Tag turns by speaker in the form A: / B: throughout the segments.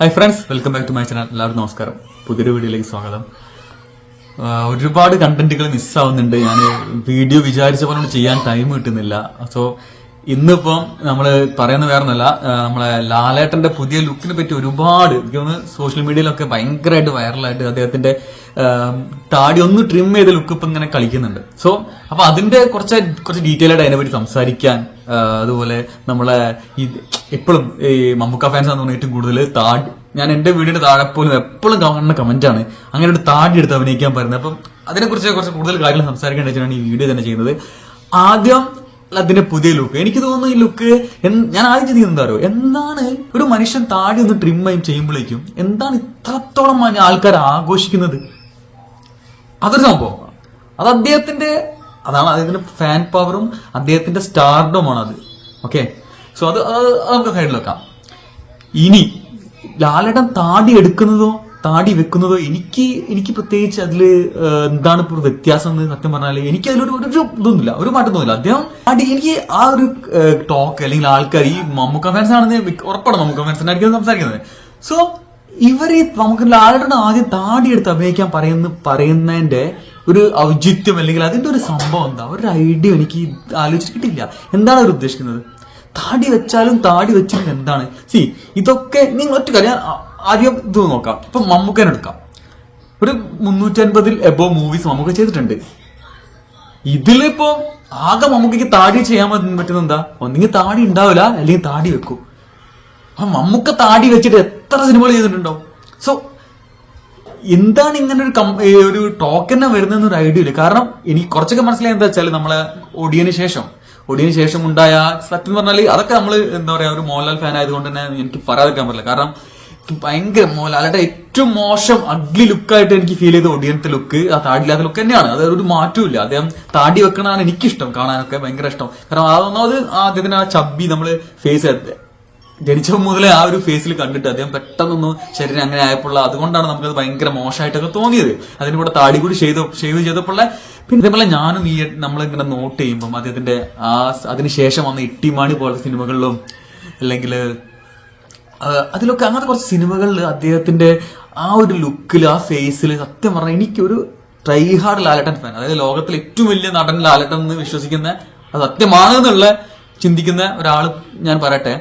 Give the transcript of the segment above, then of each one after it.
A: Hi friends, welcome back to my channel. എല്ലാവർക്കും നമസ്കാരം. പുതിയൊരു വീഡിയോയിലേക്ക് സ്വാഗതം. ഒരുപാട് കണ്ടന്റുകൾ മിസ്സാവുന്നുണ്ട്. ഞാൻ വീഡിയോ വിചാരിച്ച പോലെ ചെയ്യാൻ ടൈം കിട്ടുന്നില്ല. സോ ഇന്നിപ്പം നമ്മൾ പറയുന്ന വേറൊന്നുമല്ല, നമ്മളെ ലാലേട്ടന്റെ പുതിയ ലുക്കിനെ പറ്റി ഒരുപാട് സോഷ്യൽ മീഡിയയിലൊക്കെ ഭയങ്കരമായിട്ട് വൈറലായിട്ട് അദ്ദേഹത്തിന്റെ താടി ഒന്ന് ട്രിം ചെയ്ത ലുക്ക് ഇപ്പം ഇങ്ങനെ കളിക്കുന്നുണ്ട്. സോ അപ്പൊ അതിന്റെ കുറച്ച് ഡീറ്റെയിൽ ആയിട്ട് അതിനെ പറ്റി സംസാരിക്കാൻ, അതുപോലെ നമ്മളെ എപ്പോഴും ഈ മമ്മൂക്ക ഫാൻസ് എന്ന് പറഞ്ഞാൽ ഏറ്റവും കൂടുതൽ ഞാൻ എന്റെ വീടിന്റെ താഴെ പോലും എപ്പോഴും കാണുന്ന കമന്റ് ആണ് അങ്ങനെ ഒരു താടി എടുത്ത് അഭിനയിക്കാൻ പറയുന്നത്. അപ്പം അതിനെക്കുറിച്ച് കുറച്ച് കൂടുതൽ കാര്യങ്ങൾ സംസാരിക്കാൻ വെച്ചിട്ടാണ് ഈ വീഡിയോ തന്നെ ചെയ്യുന്നത്. ആദ്യം അതിന്റെ പുതിയ ലുക്ക്, എനിക്ക് തോന്നുന്നു ഈ ലുക്ക് ഞാൻ ആദ്യം ചിന്തിക്കുന്നത് എന്താ പറയുക, എന്താണ് ഒരു മനുഷ്യൻ താടി ഒന്ന് ട്രിം ചെയ്യുമ്പോഴേക്കും എന്താണ് ഇത്രത്തോളം ആൾക്കാർ ആഘോഷിക്കുന്നത്? അതൊരു സംഭവം. അത് അദ്ദേഹത്തിന്റെ ഫാൻ പവറും അദ്ദേഹത്തിന്റെ സ്റ്റാർഡുമാണ് അത്. ഓക്കെ, സോ അത് നമുക്ക് സൈഡിൽ വെക്കാം. ഇനി ലാലേട്ടൻ താടി എടുക്കുന്നതോ താടി വെക്കുന്നതോ എനിക്ക് പ്രത്യേകിച്ച് അതില് എന്താണ് ഇപ്പോൾ വ്യത്യാസം എന്ന് സത്യം പറഞ്ഞാൽ എനിക്ക് അതിലൊരു ഇതൊന്നുമില്ല, ഒരു മാറ്റം തോന്നില്ല. അദ്ദേഹം എനിക്ക് ആ ഒരു ടോക്ക് അല്ലെങ്കിൽ ആൾക്കാർ ഈ മമ്മൂക്ക ഫാൻസ് ആണെന്ന് ഉറപ്പാണ്, മമ്മൂക്ക ഫാൻസിന്റെ ആയിരിക്കും സംസാരിക്കുന്നത്. സോ നമുക്ക് ലാലേട്ടൻ ആദ്യം താടി എടുത്ത് അഭിനയിക്കാൻ പറയുന്നതിന്റെ ഒരു ഔചിത്യം അല്ലെങ്കിൽ അതിന്റെ ഒരു സംഭവം എന്താ, ഒരു ഐഡിയ എനിക്ക് ആലോചിച്ചിട്ടില്ല. എന്താണ് അവർ ഉദ്ദേശിക്കുന്നത്? താടി വെച്ചാലും താടി വെച്ചാലും എന്താണ്? ഇതൊക്കെ നിങ്ങൾ ഒറ്റ കാര്യം ആദ്യം ഇത് നോക്കാം. ഇപ്പൊ മമ്മൂക്കനെ എടുക്കാം. ഒരു 350 എബോ മൂവീസ് മമ്മൂക്ക ചെയ്തിട്ടുണ്ട്. ഇതിലിപ്പോ ആകെ മമ്മൂക്കയ്ക്ക് താടി ചെയ്യാൻ പറ്റുന്ന എന്താ? ഒന്നെങ്കിൽ താടി ഉണ്ടാവില്ല, അല്ലെങ്കിൽ താടി വെക്കും. അപ്പൊ മമ്മൂക്ക താടി വെച്ചിട്ട് എത്ര സിനിമകൾ ചെയ്തിട്ടുണ്ടോ? സോ എന്താണ് ഇങ്ങനെ ഒരു ടോക്കന്നെ വരുന്ന ഒരു ഐഡിയ ഇല്ല. കാരണം എനിക്ക് കുറച്ചൊക്കെ മനസ്സിലായി എന്താ വെച്ചാൽ നമ്മളെ ഒടിയന് ശേഷം ഉണ്ടായ സത്യം പറഞ്ഞാൽ അതൊക്കെ നമ്മൾ എന്താ പറയാ, ഒരു മോഹൻലാൽ ഫാൻ ആയതുകൊണ്ട് തന്നെ എനിക്ക് പറയാതിരിക്കാൻ പറ്റില്ല. കാരണം ഭയങ്കര മോഹൻലാലിന്റെ ഏറ്റവും മോശം അഗ്ലി ലുക്കായിട്ട് എനിക്ക് ഫീൽ ചെയ്ത ഒടിയനത്തെ ലുക്ക് ആ താടിയില്ലാത്ത ലുക്ക് തന്നെയാണ്. അത് ഒരു മാറ്റവും ഇല്ല. അദ്ദേഹം താടി വെക്കണതാണ് എനിക്കിഷ്ടം, കാണാനൊക്കെ ഭയങ്കര ഇഷ്ടം. കാരണം അതൊന്നാമത് അദ്ദേഹത്തിന് ആ ചബ്ബി നമ്മള് ഫേസ് ജനിച്ച മുതലേ ആ ഒരു ഫേസിൽ കണ്ടിട്ട് അദ്ദേഹം പെട്ടെന്നൊന്നും ശരീരം അങ്ങനെ ആയപ്പോൾ അതുകൊണ്ടാണ് നമുക്കത് ഭയങ്കര മോശമായിട്ടൊക്കെ തോന്നിയത്. അതിന് കൂടെ താടി കൂടി ഷേവ് ചെയ്തപ്പോൾ പിന്നെ ഇതേപോലെ ഞാനും നമ്മളിങ്ങനെ നോട്ട് ചെയ്യുമ്പം അദ്ദേഹത്തിന്റെ അതിനുശേഷം വന്ന ഇട്ടിമാണി പോലത്തെ സിനിമകളിലും അല്ലെങ്കിൽ അതിലൊക്കെ അങ്ങനത്തെ കുറച്ച് സിനിമകളിൽ അദ്ദേഹത്തിന്റെ ആ ഒരു ലുക്കിൽ ആ ഫേസിൽ സത്യം പറഞ്ഞാൽ എനിക്കൊരു ട്രൈ ഹാർഡ് ലാലേട്ടൻ ഫാൻ, അതായത് ലോകത്തിലെ ഏറ്റവും വലിയ നടൻ ലാലേട്ടൻ എന്ന് വിശ്വസിക്കുന്ന, അത് സത്യമാണെന്നുള്ള ചിന്തിക്കുന്ന ഒരാൾ ഞാൻ പറയട്ടെ,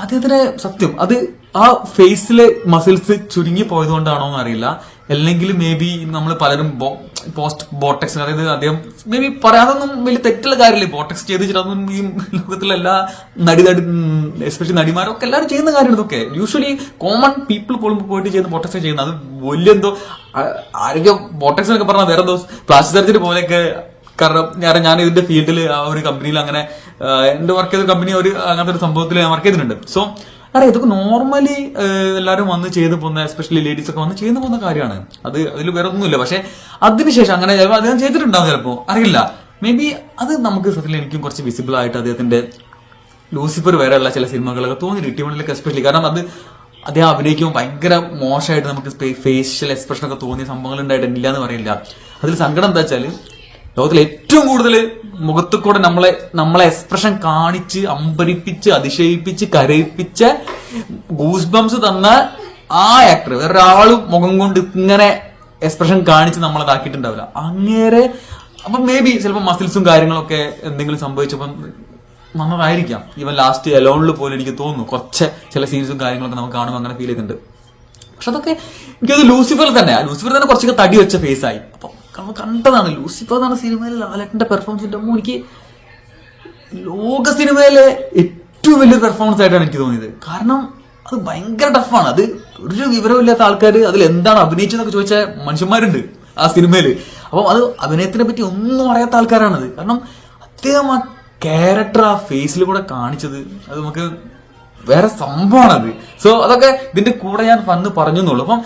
A: അദ്ദേഹത്തിന് സത്യം അത് ആ ഫേസിലെ മസിൽസ് ചുരുങ്ങി പോയതുകൊണ്ടാണോ എന്ന് അറിയില്ല. അല്ലെങ്കിൽ മേ ബി നമ്മൾ പലരും പോസ്റ്റ് ബോട്ടക്സ്, അതായത് അദ്ദേഹം മേ ബി പറയാതൊന്നും വലിയ തെറ്റുള്ള കാര്യമില്ല. ബോട്ടക്സ് ചെയ്ത് വെച്ചിട്ടൊന്നും ഈ ലോകത്തിലെ എല്ലാ എസ്പെഷ്യലി നടിമാരൊക്കെ എല്ലാവരും ചെയ്യുന്ന കാര്യമാണ് ഇതൊക്കെ. യൂഷ്വലി കോമൺ പീപ്പിൾ പോയിട്ട് ചെയ്യുന്ന ബോട്ടക്സ് ചെയ്യുന്നത് അത് വലിയ എന്തോ ആരോഗ്യ ബോട്ടക്സ് എന്നൊക്കെ പറഞ്ഞാൽ വേറെ എന്തോ പ്ലാസ്റ്റിക് സർജറി പോലെയൊക്കെ. കാരണം ഞാൻ ഇതിന്റെ ഫീൽഡിൽ ആ ഒരു കമ്പനിയിൽ അങ്ങനെ എന്റെ വർക്ക് ചെയ്ത കമ്പനി അങ്ങനത്തെ ഒരു സംഭവത്തിൽ ഞാൻ വർക്ക് ചെയ്തിട്ടുണ്ട്. സോ അറിയാം, ഇതൊക്കെ നോർമലി എല്ലാവരും വന്ന് ചെയ്തു പോകുന്ന, എസ്പെഷ്യലി ലേഡീസ് ഒക്കെ വന്ന് ചെയ്തു പോകുന്ന കാര്യമാണ്. അതിൽ വേറെ ഒന്നുമില്ല. പക്ഷെ അതിനുശേഷം അങ്ങനെ ചിലപ്പോൾ അദ്ദേഹം ചെയ്തിട്ടുണ്ടാവും, ചിലപ്പോൾ അറിയില്ല. മേ ബി അത് നമുക്ക് സത്യത്തിൽ എനിക്കും കുറച്ച് വിസിബിൾ ആയിട്ട് അദ്ദേഹത്തിന്റെ ലൂസിഫർ വരെയുള്ള ചില സിനിമകളൊക്കെ തോന്നി, ഇട്ടിമണിലൊക്കെ എസ്പെഷ്യലി. കാരണം അദ്ദേഹം അഭിനയിക്കുമ്പോൾ ഭയങ്കര മോശമായിട്ട് നമുക്ക് ഫേഷ്യൽ എക്സ്പ്രഷൻ ഒക്കെ തോന്നിയ സംഭവങ്ങൾ ഉണ്ടായിട്ടില്ല എന്ന് പറയില്ല. അതിൽ സങ്കടം എന്താ വെച്ചാൽ ലോകത്തിൽ ഏറ്റവും കൂടുതൽ മുഖത്തു കൂടെ നമ്മളെ എക്സ്പ്രഷൻ കാണിച്ച് അമ്പരിപ്പിച്ച് അതിശയിപ്പിച്ച് കരയിപ്പിച്ച ഗൂസ് ബംസ് തന്ന ആ ആക്ടർ വേറൊരാളും മുഖം കൊണ്ട് ഇങ്ങനെ എക്സ്പ്രഷൻ കാണിച്ച് നമ്മളതാക്കിയിട്ടുണ്ടാവില്ല അങ്ങേരെ. അപ്പൊ മേ ബി ചിലപ്പോൾ മസിൽസും കാര്യങ്ങളൊക്കെ എന്തെങ്കിലും സംഭവിച്ചപ്പം നന്നതായിരിക്കാം. ഈവൻ ലാസ്റ്റ് അലോണിൽ പോലും എനിക്ക് തോന്നുന്നു കുറച്ച് ചില സീരീസും കാര്യങ്ങളൊക്കെ നമുക്ക് കാണുമ്പോൾ അങ്ങനെ ഫീൽ ചെയ്തിട്ടുണ്ട്. പക്ഷെ അതൊക്കെ എനിക്കത് ലൂസിഫർ തന്നെ കുറച്ചൊക്കെ തടി വെച്ച ഫേസായി. അപ്പൊ കണ്ടതാണ് ലൂസിഫർ എന്ന സിനിമയിൽ ലാലേട്ടന്റെ പെർഫോമൻസിന്റെ എനിക്ക് ലോക സിനിമയിലെ ഏറ്റവും വലിയൊരു പെർഫോമൻസ് ആയിട്ടാണ് എനിക്ക് തോന്നിയത്. കാരണം അത് ഭയങ്കര ടഫാണ്. അത് ഒരു വിവരമില്ലാത്ത ആൾക്കാർ അതിൽ എന്താണ് അഭിനയിച്ചെന്നൊക്കെ ചോദിച്ച മനുഷ്യന്മാരുണ്ട് ആ സിനിമയിൽ. അപ്പം അത് അഭിനയത്തിനെ പറ്റി ഒന്നും അറിയാത്ത ആൾക്കാരാണത്. കാരണം അദ്ദേഹം ആ ക്യാരക്ടർ ആ ഫേസിൽ കൂടെ കാണിച്ചത് അത് നമുക്ക് വേറെ സംഭവമാണത്. സോ അതൊക്കെ ഇതിന്റെ കൂടെ ഞാൻ വന്ന് പറഞ്ഞെന്നുള്ളൂ. അപ്പം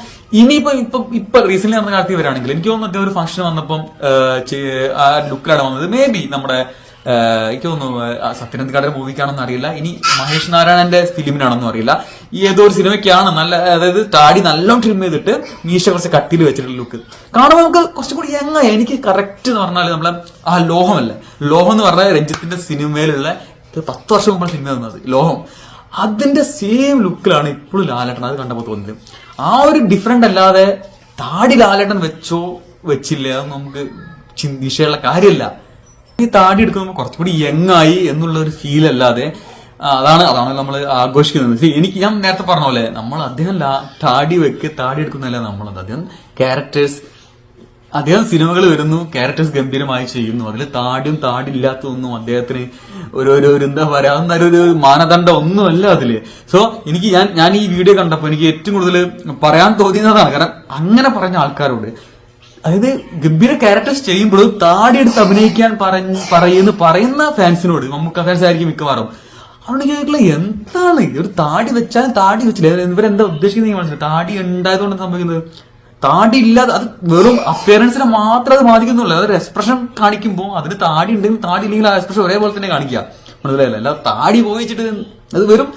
A: ഇപ്പൊ റീസെന്റ് നടന്ന കാലത്ത് വരാണെങ്കിൽ എനിക്ക് തോന്നുന്നു ഒരു ഫംഗ്ഷൻ വന്നപ്പം ആ ലുക്കിലാണ് വന്നത്. മേ ബി നമ്മുടെ എനിക്ക് തോന്നുന്നു സത്യനന്ദിക്കാരുടെ മൂവിക്കാണെന്ന് അറിയില്ല, ഇനി മഹേഷ് നാരായണന്റെ ഫിലിമിനാണെന്നും അറിയില്ല. ഈ ഏതോ ഒരു സിനിമയ്ക്കാണ് അതായത് താടി നല്ലോണം ട്രിം ചെയ്തിട്ട് മീശ കുറച്ച് കട്ടിയിൽ വെച്ചിട്ടുള്ള ലുക്ക് കാണുമ്പോൾ നമുക്ക് കുറച്ചുകൂടി എനിക്ക് കറക്റ്റ് എന്ന് പറഞ്ഞാൽ നമ്മളെ ആ ലോഹം എന്ന് പറഞ്ഞാൽ രഞ്ജിത്തിന്റെ സിനിമയിലുള്ള 10 വർഷം മുമ്പ് സിനിമ വന്നത് ലോഹം. അതിന്റെ സെയിം ലുക്കിലാണ് ഇപ്പോഴും ലാലേട്ടൻ അത് കണ്ടപ്പോൾ തോന്നിയത്. ആ ഒരു ഡിഫറെന്റ് അല്ലാതെ താടി ലാലേട്ടൻ വെച്ചോ വെച്ചില്ല അത് നമുക്ക് വിഷയമുള്ള കാര്യമല്ല. ഈ താടി എടുക്കുമ്പോൾ കുറച്ചുകൂടി യങ്ങായി എന്നുള്ള ഒരു ഫീൽ അല്ലാതെ അതാണ് നമ്മൾ ആഘോഷിക്കുന്നത്. എനിക്ക് ഞാൻ നേരത്തെ പറഞ്ഞ പോലെ നമ്മൾ അദ്ദേഹം താടി എടുക്കുന്നതല്ല നമ്മളത്. അദ്ദേഹം സിനിമകൾ വരുന്നു, ക്യാരക്ടേഴ്സ് ഗംഭീരമായി ചെയ്യുന്നു. അതിൽ താടി ഇല്ലാത്തതൊന്നും അദ്ദേഹത്തിന് ഒരു എന്താ പറയാ ഒരു മാനദണ്ഡം ഒന്നുമല്ല അതില്. സോ എനിക്ക് ഞാൻ ഈ വീഡിയോ കണ്ടപ്പോൾ എനിക്ക് ഏറ്റവും കൂടുതൽ പറയാൻ തോന്നിയതാണ്. കാരണം അങ്ങനെ പറഞ്ഞ ആൾക്കാരോട്, അതായത് ഗംഭീര ക്യാരക്ടേഴ്സ് ചെയ്യുമ്പോഴും താടി എടുത്ത് അഭിനയിക്കാൻ പറയുന്ന ഫാൻസിനോട്, മമ്മൂക്ക ഫാൻസ് ആയിരിക്കും മിക്കവാറും, അവിടെ ചോദിക്കില്ല എന്താണ് ഒരു താടി വെച്ചാലും താടി വെച്ചില്ല, ഇവരെന്താ ഉദ്ദേശിക്കുന്നത് മനസ്സിലായി. താടി ഉണ്ടായതുകൊണ്ട് സംഭവിക്കുന്നത്, താടി ഇല്ലാതെ അത് വെറും അപ്പിയറൻസിനെ മാത്രം അത് ബാധിക്കുന്നുള്ളൂ. അതൊരു എക്സ്പ്രഷൻ കാണിക്കുമ്പോൾ അതിന് താടി ഉണ്ടെങ്കിൽ താടി ഇല്ലെങ്കിൽ ആ എക്സ്പ്രഷൻ ഒരേപോലെ തന്നെ കാണിക്കുക, മനസ്സിലായില്ല. അല്ല താടി പോയിച്ചിട്ട് അത് വെറും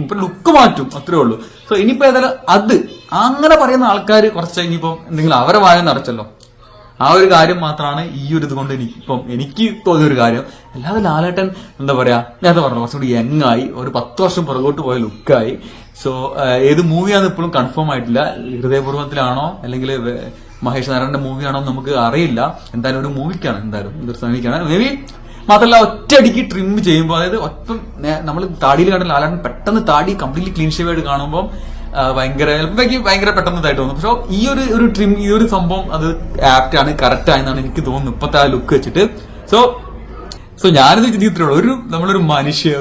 A: ഇപ്പൊ ലുക്ക് മാറ്റും, അത്രേ ഉള്ളൂ. സോ ഇനിയിപ്പോ ഏതായാലും അത് അങ്ങനെ പറയുന്ന ആൾക്കാർ കുറച്ച് ഇനിയിപ്പോ എന്തെങ്കിലും അവരെ വായ നിറച്ചല്ലോ, ആ ഒരു കാര്യം മാത്രമാണ് ഈ ഒരു ഇതുകൊണ്ട് എനിക്ക് തോന്നിയ ഒരു കാര്യം. അല്ലാതെ ലാലേട്ടൻ എന്താ പറയാ, നേരത്തെ പറഞ്ഞു കുറച്ചുകൂടി യങ്ങായി, ഒരു 10 വർഷം പുറകോട്ട് പോയ ലുക്കായി. സോ ഏത് മൂവിയാണെന്ന് ഇപ്പോഴും കൺഫേം ആയിട്ടില്ല. ഹൃദയപൂർവ്വത്തിലാണോ അല്ലെങ്കിൽ മഹേഷ് നാരായണന്റെ മൂവിയാണോ നമുക്ക് അറിയില്ല. എന്തായാലും ഒരു മൂവിക്കാണ്, എന്തായാലും ഇതൊരു സമയക്കാണ്. മേ ബി മാത്രമല്ല ഒറ്റയടിക്ക് ട്രിം ചെയ്യുമ്പോൾ, അതായത് നമ്മൾ താടിയിൽ കണ്ട ലാലേട്ടൻ പെട്ടെന്ന് താടി കംപ്ലീറ്റ്ലി ക്ലീൻ ഷേവ് ആയിട്ട് കാണുമ്പോൾ ഭയങ്കര പെട്ടെന്നതായിട്ട് തോന്നും. പക്ഷെ ഈ ഒരു ട്രിം, ഈ ഒരു സംഭവം അത് ആപ്റ്റ് ആണ്, കറക്റ്റ് ആയെന്നാണ് എനിക്ക് തോന്നുന്നു ഇപ്പത്തെ ആ ലുക്ക് വെച്ചിട്ട്. സോ ഞാനിത് ചിന്തിച്ചിട്ടുള്ളൂ, നമ്മളൊരു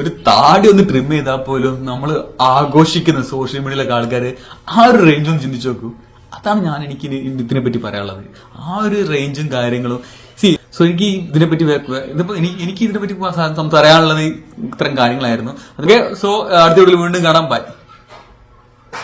A: ഒരു താടി ഒന്ന് ട്രിം ചെയ്താൽ പോലും നമ്മൾ ആഘോഷിക്കുന്ന സോഷ്യൽ മീഡിയയിലൊക്കെ ആൾക്കാർ ആ ഒരു റേഞ്ച് ഒന്ന് ചിന്തിച്ചു നോക്കൂ. അതാണ് എനിക്ക് ഇതിനെ പറ്റി പറയാനുള്ളത്. ആ ഒരു റേഞ്ചും കാര്യങ്ങളും. സോ എനിക്ക് ഇതിനെപ്പറ്റി എനിക്ക് ഇതിനെപ്പറ്റി പറയാനുള്ളത് ഇത്തരം കാര്യങ്ങളായിരുന്നു. അതൊക്കെ. സോ അടുത്ത വീഡിയോയിൽ വീണ്ടും കാണാം. ബൈ.